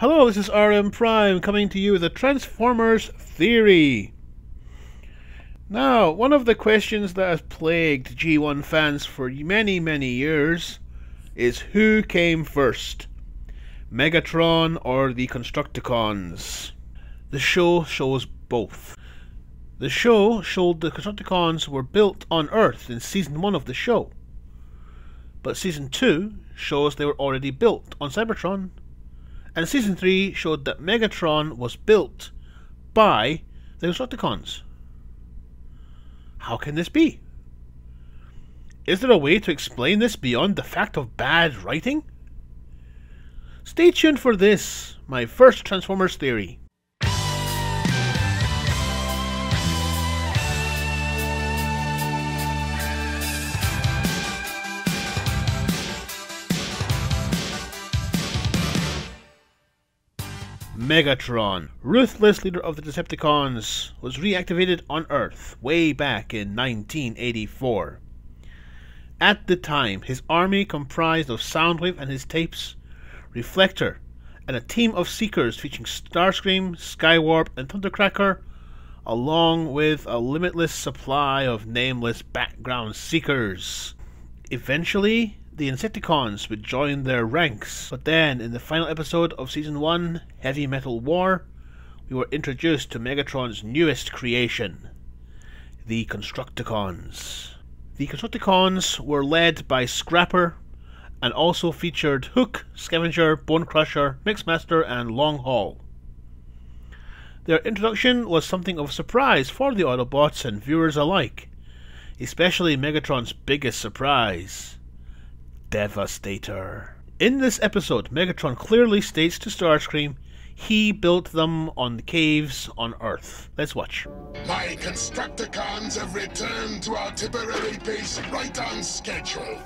Hello, this is RM Prime coming to you with a Transformers theory. Now, one of the questions that has plagued G1 fans for many years is who came first, Megatron or the Constructicons? The show shows both. The show showed the Constructicons were built on Earth in Season 1 of the show, but Season 2 shows they were already built on Cybertron. And Season 3 showed that Megatron was built by the Constructicons. How can this be? Is there a way to explain this beyond the fact of bad writing? Stay tuned for this, my first Transformers theory. Megatron, ruthless leader of the Decepticons, was reactivated on Earth way back in 1984. At the time, his army comprised of Soundwave and his tapes, Reflector, and a team of Seekers featuring Starscream, Skywarp, and Thundercracker, along with a limitless supply of nameless background Seekers. Eventually, the Insecticons would join their ranks, but then in the final episode of Season 1, Heavy Metal War, we were introduced to Megatron's newest creation, the Constructicons. The Constructicons were led by Scrapper, and also featured Hook, Scavenger, Bone Crusher, Mixmaster, and Long Haul. Their introduction was something of a surprise for the Autobots and viewers alike, especially Megatron's biggest surprise, Devastator. In this episode, Megatron clearly states to Starscream he built them on the caves on Earth. Let's watch. My Constructicons have returned to our temporary base right on schedule.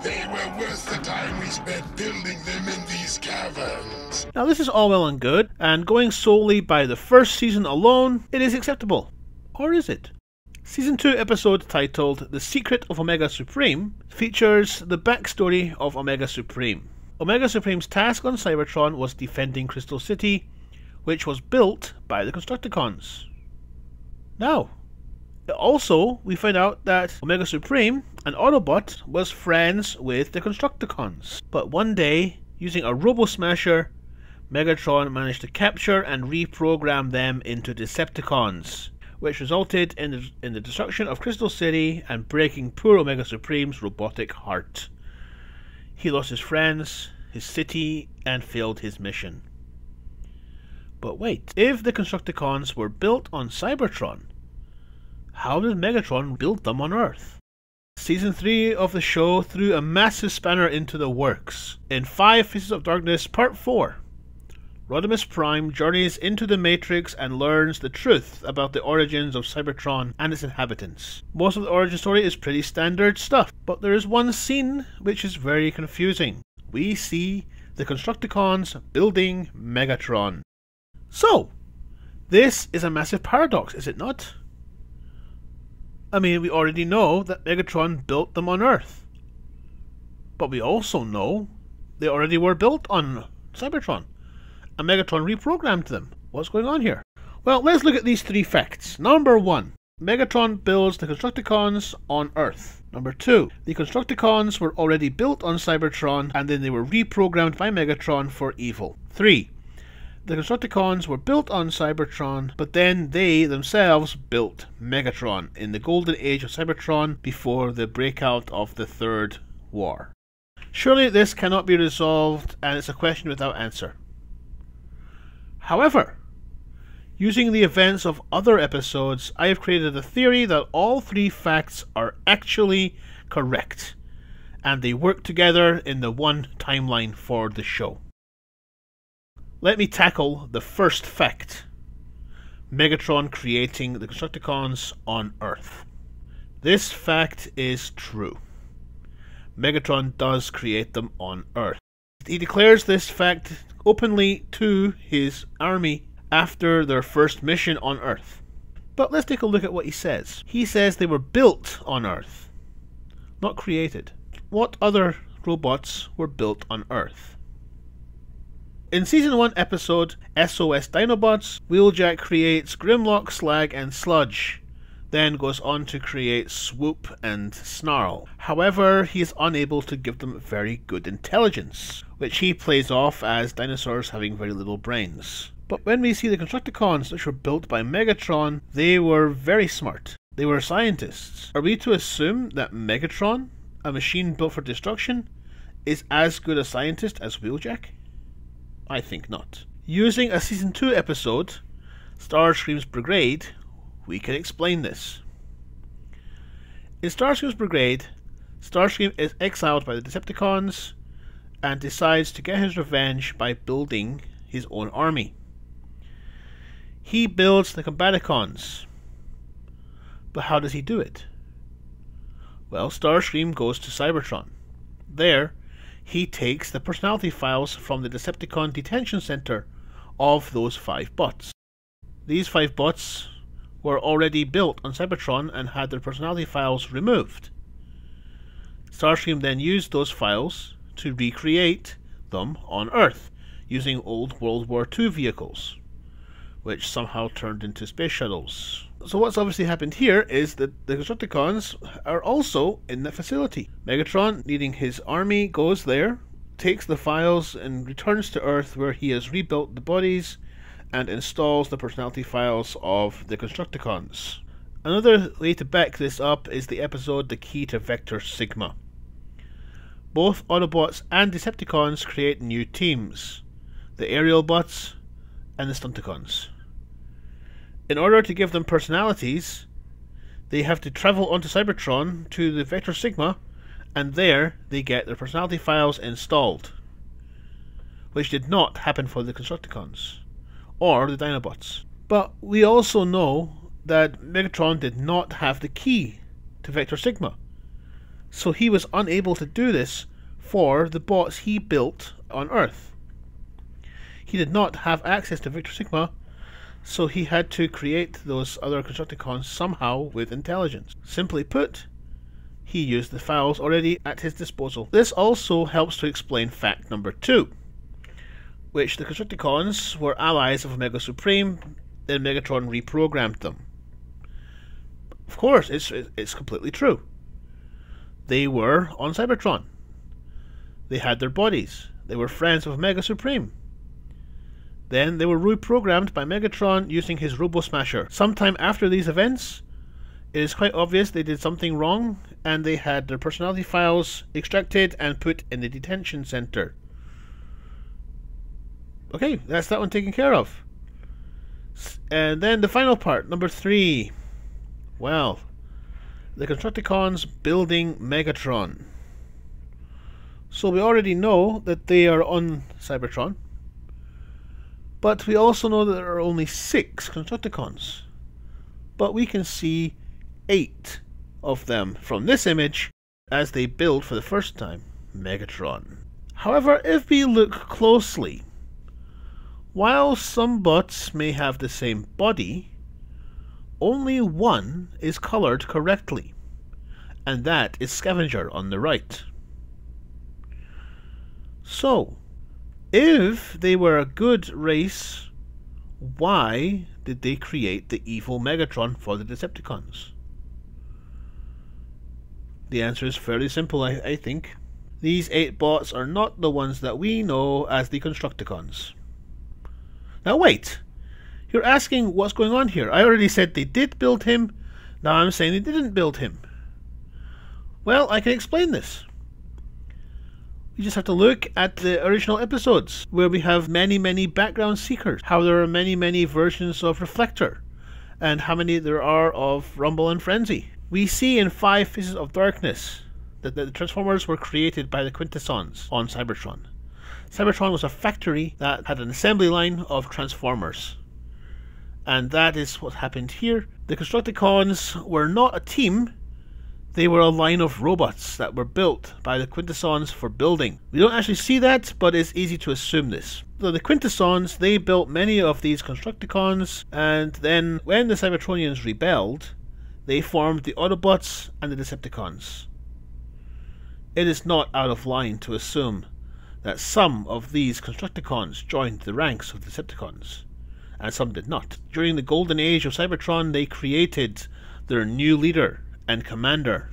They were worth the time we spent building them in these caverns. Now this is all well and good, and going solely by the first season alone, it is acceptable. Or is it? Season 2 episode titled The Secret of Omega Supreme features the backstory of Omega Supreme. Omega Supreme's task on Cybertron was defending Crystal City, which was built by the Constructicons. Now, also we find out that Omega Supreme, an Autobot, was friends with the Constructicons. But one day, using a Robo Smasher, Megatron managed to capture and reprogram them into Decepticons, which resulted in the destruction of Crystal City and breaking poor Omega Supreme's robotic heart. He lost his friends, his city, and failed his mission. But wait, if the Constructicons were built on Cybertron, how did Megatron build them on Earth? Season 3 of the show threw a massive spanner into the works. In 5 Faces of Darkness Part 4, Rodimus Prime journeys into the Matrix and learns the truth about the origins of Cybertron and its inhabitants. Most of the origin story is pretty standard stuff, but there is one scene which is very confusing. We see the Constructicons building Megatron. So, this is a massive paradox, is it not? I mean, we already know that Megatron built them on Earth, but we also know they already were built on Cybertron, and Megatron reprogrammed them. What's going on here? Well, let's look at these 3 facts. Number 1. Megatron builds the Constructicons on Earth. Number 2. The Constructicons were already built on Cybertron, and then they were reprogrammed by Megatron for evil. 3. The Constructicons were built on Cybertron, but then they themselves built Megatron in the golden age of Cybertron before the breakout of the Third War. Surely this cannot be resolved, and it's a question without answer. However, using the events of other episodes, I have created a theory that all 3 facts are actually correct, and they work together in the one timeline for the show. Let me tackle the first fact: Megatron creating the Constructicons on Earth. This fact is true. Megatron does create them on Earth. He declares this fact openly to his army after their first mission on Earth. But let's take a look at what he says. He says they were built on Earth, not created. What other robots were built on Earth? In Season 1 episode SOS Dinobots, Wheeljack creates Grimlock, Slag and Sludge, then goes on to create Swoop and Snarl. However, he is unable to give them very good intelligence, which he plays off as dinosaurs having very little brains. But when we see the Constructicons, which were built by Megatron, they were very smart. They were scientists. Are we to assume that Megatron, a machine built for destruction, is as good a scientist as Wheeljack? I think not. Using a Season 2 episode, Starscream's Brigade, we can explain this. In Starscream's Brigade, Starscream is exiled by the Decepticons and decides to get his revenge by building his own army. He builds the Combaticons. But how does he do it? Well, Starscream goes to Cybertron. There, he takes the personality files from the Decepticon detention center of those 5 bots. These 5 bots were already built on Cybertron and had their personality files removed. Starscream then used those files to recreate them on Earth using old World War II vehicles, which somehow turned into space shuttles. So what's obviously happened here is that the Constructicons are also in the facility. Megatron, leading his army, goes there, takes the files and returns to Earth, where he has rebuilt the bodies and installs the personality files of the Constructicons. Another way to back this up is the episode The Key to Vector Sigma. Both Autobots and Decepticons create new teams, the Aerial Bots and the Stunticons. In order to give them personalities, they have to travel onto Cybertron to the Vector Sigma, and there they get their personality files installed, which did not happen for the Constructicons or the Dinobots. But we also know that Megatron did not have the key to Vector Sigma, so he was unable to do this for the bots he built on Earth. He did not have access to Vector Sigma, so he had to create those other Constructicons somehow with intelligence. Simply put, he used the files already at his disposal. This also helps to explain fact number 2, which the Constructicons were allies of Omega Supreme, then Megatron reprogrammed them. Of course, it's completely true. They were on Cybertron. They had their bodies. They were friends of Omega Supreme. Then they were reprogrammed by Megatron using his Robo Smasher. Sometime after these events, it is quite obvious they did something wrong, and they had their personality files extracted and put in the detention center. Okay, that's that one taken care of. And then the final part, number 3. Well, the Constructicons building Megatron. So we already know that they are on Cybertron, but we also know that there are only 6 Constructicons. But we can see 8 of them from this image as they build for the first time Megatron. However, if we look closely, while some bots may have the same body, only one is coloured correctly, and that is Scavenger on the right. So, if they were a good race, why did they create the evil Megatron for the Decepticons? The answer is fairly simple, I think. These 8 bots are not the ones that we know as the Constructicons. Now wait, you're asking what's going on here. I already said they did build him, now I'm saying they didn't build him. Well, I can explain this. You just have to look at the original episodes, where we have many background seekers, how there are many versions of Reflector, and how many there are of Rumble and Frenzy. We see in 5 Faces of Darkness that the Transformers were created by the Quintessons on Cybertron. Cybertron was a factory that had an assembly line of Transformers. And that is what happened here. The Constructicons were not a team, they were a line of robots that were built by the Quintessons for building. We don't actually see that, but it's easy to assume this. So the Quintessons, they built many of these Constructicons, and then when the Cybertronians rebelled, they formed the Autobots and the Decepticons. It is not out of line to assume that some of these Constructicons joined the ranks of the Decepticons, and some did not. During the golden age of Cybertron, they created their new leader and commander,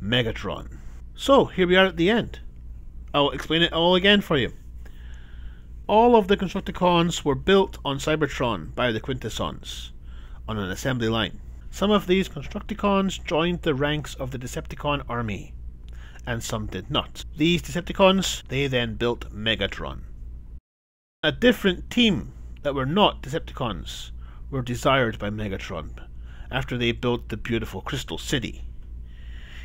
Megatron. So, here we are at the end. I'll explain it all again for you. All of the Constructicons were built on Cybertron by the Quintessons, on an assembly line. Some of these Constructicons joined the ranks of the Decepticon army, and some did not. These Decepticons, they then built Megatron. A different team that were not Decepticons were desired by Megatron after they built the beautiful Crystal City.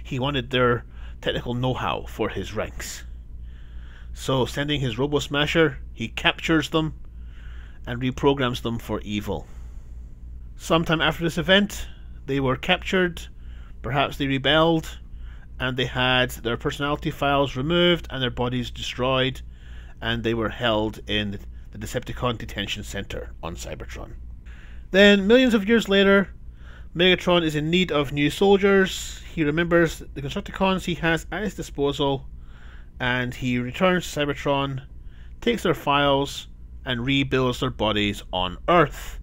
He wanted their technical know-how for his ranks. So, sending his Robo-Smasher, he captures them and reprograms them for evil. Sometime after this event, they were captured, perhaps they rebelled, and they had their personality files removed and their bodies destroyed, and they were held in the Decepticon Detention Center on Cybertron. Then, millions of years later, Megatron is in need of new soldiers. He remembers the Constructicons he has at his disposal, and he returns to Cybertron, takes their files, and rebuilds their bodies on Earth,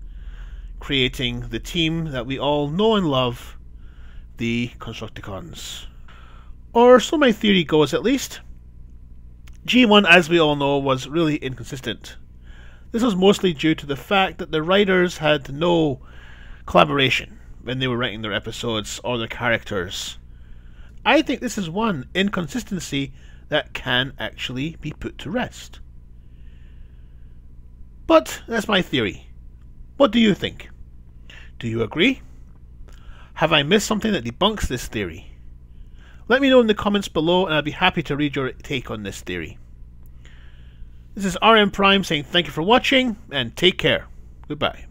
creating the team that we all know and love, the Constructicons. Or so my theory goes, at least. G1, as we all know, was really inconsistent. This was mostly due to the fact that the writers had no collaboration when they were writing their episodes or their characters. I think this is one inconsistency that can actually be put to rest. But that's my theory. What do you think? Do you agree? Have I missed something that debunks this theory? Let me know in the comments below, and I'll be happy to read your take on this theory. This is RM Prime saying thank you for watching, and take care. Goodbye.